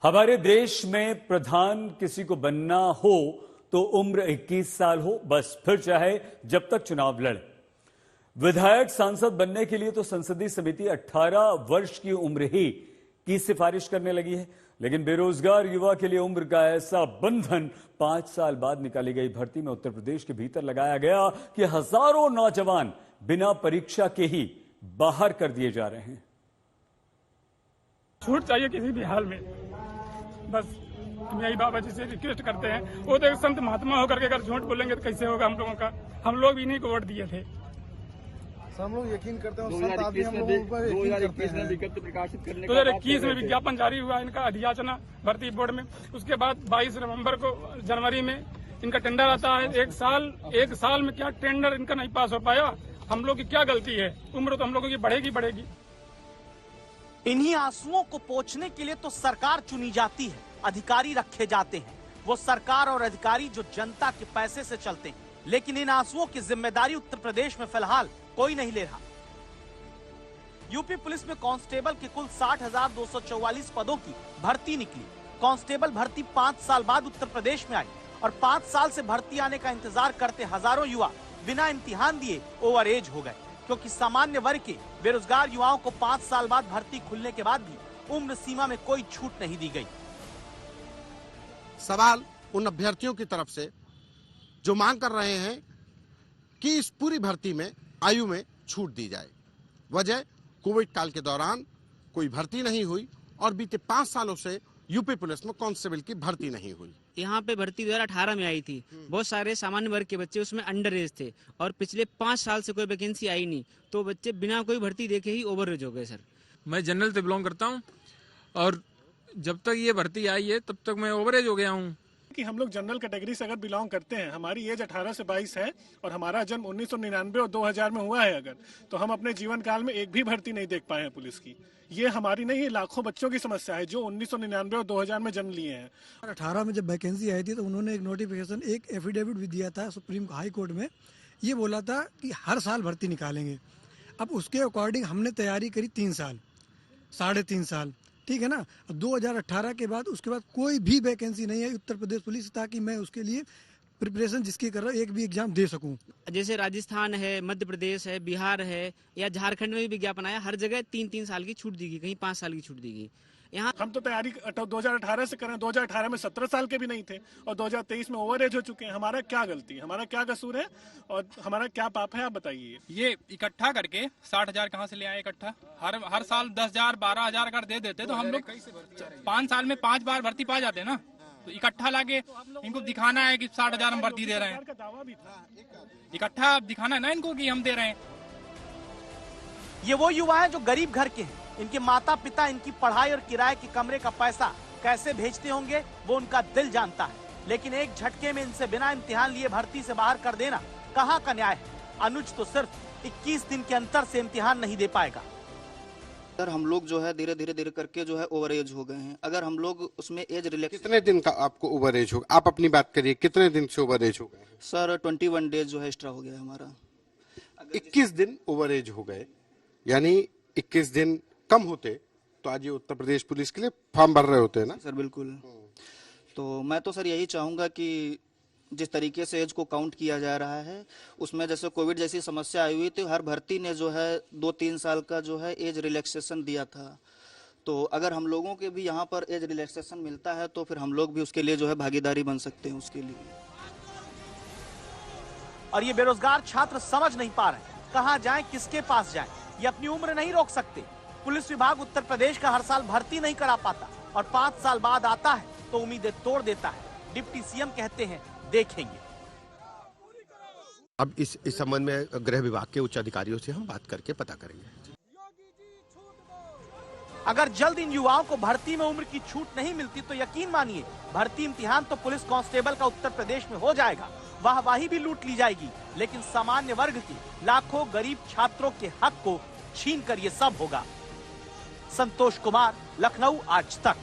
हमारे देश में प्रधान किसी को बनना हो तो उम्र 21 साल हो, बस, फिर चाहे जब तक चुनाव लड़े। विधायक सांसद बनने के लिए तो संसदीय समिति 18 वर्ष की उम्र ही की सिफारिश करने लगी है, लेकिन बेरोजगार युवा के लिए उम्र का ऐसा बंधन 5 साल बाद निकाली गई भर्ती में उत्तर प्रदेश के भीतर लगाया गया कि हजारों नौजवान बिना परीक्षा के ही बाहर कर दिए जा रहे हैं। छूट चाहिए किसी भी हाल में, बस हम यही बाबा जी से रिक्वेस्ट करते हैं। वो तो एक संत महात्मा होकर के अगर झूठ बोलेंगे तो कैसे होगा हम लोगों का। हम लोग इन्हीं को वोट दिए थे। हम लोग यकीन करते हैं, संत आदमी हम लोगों पर यकीन करते हैं। विज्ञप्ति प्रकाशित करने 2021 में विज्ञापन जारी हुआ इनका अधियाचना भर्ती बोर्ड में। उसके बाद 22 नवंबर को जनवरी में इनका टेंडर आता है। एक साल में क्या टेंडर इनका नहीं पास हो पाया। हम लोग की क्या गलती है? उम्र तो हम लोगों की बढ़ेगी। इन्हीं आंसुओं को पोंछने के लिए तो सरकार चुनी जाती है, अधिकारी रखे जाते हैं। वो सरकार और अधिकारी जो जनता के पैसे से चलते हैं, लेकिन इन आंसुओं की जिम्मेदारी उत्तर प्रदेश में फिलहाल कोई नहीं ले रहा। यूपी पुलिस में कांस्टेबल की कुल 60,244 पदों की भर्ती निकली। कांस्टेबल भर्ती 5 साल बाद उत्तर प्रदेश में आई और 5 साल से भर्ती आने का इंतजार करते हजारों युवा बिना इम्तिहान दिए ओवर एज हो गए, क्योंकि सामान्य वर्ग के बेरोजगार युवाओं को 5 साल बाद भर्ती खुलने के बाद भी उम्र सीमा में कोई छूट नहीं दी गई। सवाल उन अभ्यर्थियों की तरफ से जो मांग कर रहे हैं कि इस पूरी भर्ती में आयु में छूट दी जाए। वजह कोविड काल के दौरान कोई भर्ती नहीं हुई और बीते 5 सालों से यूपी पुलिस में कांस्टेबल की भर्ती नहीं हुई। यहाँ पे भर्ती 2018 में आई थी। बहुत सारे सामान्य वर्ग के बच्चे उसमें अंडर एज थे और पिछले 5 साल से कोई वैकेंसी आई नहीं, तो बच्चे बिना कोई भर्ती देखे ही ओवर एज हो गए। सर, मैं जनरल से बिलोंग करता हूँ और जब तक ये भर्ती आई है तब तक मैं ओवर एज हो गया हूँ। कि हम लोग जनरल कैटेगरी से अगर बिलोंग करते हैं, हमारी एज 18 से 22 है और हमारा जन्म 1999 और 2000 में हुआ है अगर, तो हम अपने जीवन काल में एक भी भर्ती नहीं देख पाए हैं पुलिस की। ये हमारी नहीं, ये लाखों बच्चों की समस्या है जो 1999 और 2000 में जन्म लिए हैं। 18 में जब वैकेंसी आई थी तो उन्होंने एक नोटिफिकेशन, एक एफिडेविट भी दिया था सुप्रीम हाई कोर्ट में। ये बोला था कि हर साल भर्ती निकालेंगे। अब उसके अकॉर्डिंग हमने तैयारी करी 3 साल, 3.5 साल, ठीक है ना। 2018 के बाद उसके बाद कोई भी वैकेंसी नहीं है उत्तर प्रदेश पुलिस, ताकि मैं उसके लिए प्रिपरेशन जिसकी कर रहा हूँ एक भी एग्जाम दे सकूं। जैसे राजस्थान है, मध्य प्रदेश है, बिहार है या झारखंड में भी विज्ञापन आया, हर जगह 3-3 साल की छूट दी गई, कहीं 5 साल की छूट दी गई। यहाँ हम तो तैयारी 2018 से करें, 2018 में 17 साल के भी नहीं थे और 2023 में ओवर एज हो चुके हैं। हमारा क्या गलती है, हमारा क्या कसूर है और हमारा क्या पाप है, आप बताइए। ये इकट्ठा करके 60,000 कहाँ से ले आए इकट्ठा? हर साल 10,000 12,000 अगर दे देते तो हम लोग 5 साल में 5 बार भर्ती पा जाते ना। तो इकट्ठा लाके इनको दिखाना है कि 60,000 हम भर्ती दे रहे हैं। इकट्ठा दिखाना है ना इनको कि हम दे रहे हैं। ये वो युवा हैं जो गरीब घर के हैं। इनके माता पिता इनकी पढ़ाई और किराए के कमरे का पैसा कैसे भेजते होंगे वो उनका दिल जानता है, लेकिन एक झटके में इनसे बिना इम्तिहान लिए भर्ती से बाहर कर देना कहाँ का न्याय है। अनुज तो सिर्फ 21 दिन के अंतर से इम्तिहान नहीं दे पाएगा। सर, हम लोग जो है धीरे धीरे करके जो है ओवर एज हो गए हैं। अगर हम लोग उसमें एज रिलैक्स, कितने दिन का आपको ओवर एज होगा? आप अपनी बात करिए, कितने दिन से ओवर एज हो गए? सर 21 डेज जो है एक्स्ट्रा हो गया हमारा। 21 दिन ओवर एज हो गए, यानी 21 दिन कम होते तो आज ये उत्तर प्रदेश पुलिस के लिए फॉर्म भर रहे होते हैं ना। सर बिल्कुल। तो मैं तो सर यही चाहूंगा कि जिस तरीके से एज को काउंट किया जा रहा है, उसमें जैसे कोविड जैसी समस्या आई हुई थी, हर भर्ती ने जो है 2-3 साल का जो है एज रिलैक्सेशन दिया था। तो अगर हम लोगों के भी यहाँ पर एज रिलैक्सेशन मिलता है तो फिर हम लोग भी उसके लिए जो है भागीदारी बन सकते हैं उसके लिए। और ये बेरोजगार छात्र समझ नहीं पा रहे कहाँ जाएं, किसके पास जाएं। ये अपनी उम्र नहीं रोक सकते। पुलिस विभाग उत्तर प्रदेश का हर साल भर्ती नहीं करा पाता और 5 साल बाद आता है तो उम्मीदें तोड़ देता है। डिप्टी सीएम कहते हैं देखेंगे। अब इस संबंध में गृह विभाग के उच्च अधिकारियों से हम बात करके पता करेंगे। अगर जल्द इन युवाओं को भर्ती में उम्र की छूट नहीं मिलती तो यकीन मानिए भर्ती इम्तिहान तो पुलिस कांस्टेबल का उत्तर प्रदेश में हो जाएगा। वाहवाही भी लूट ली जाएगी, लेकिन सामान्य वर्ग के लाखों गरीब छात्रों के हक को छीन कर ये सब होगा। संतोष कुमार, लखनऊ, आज तक।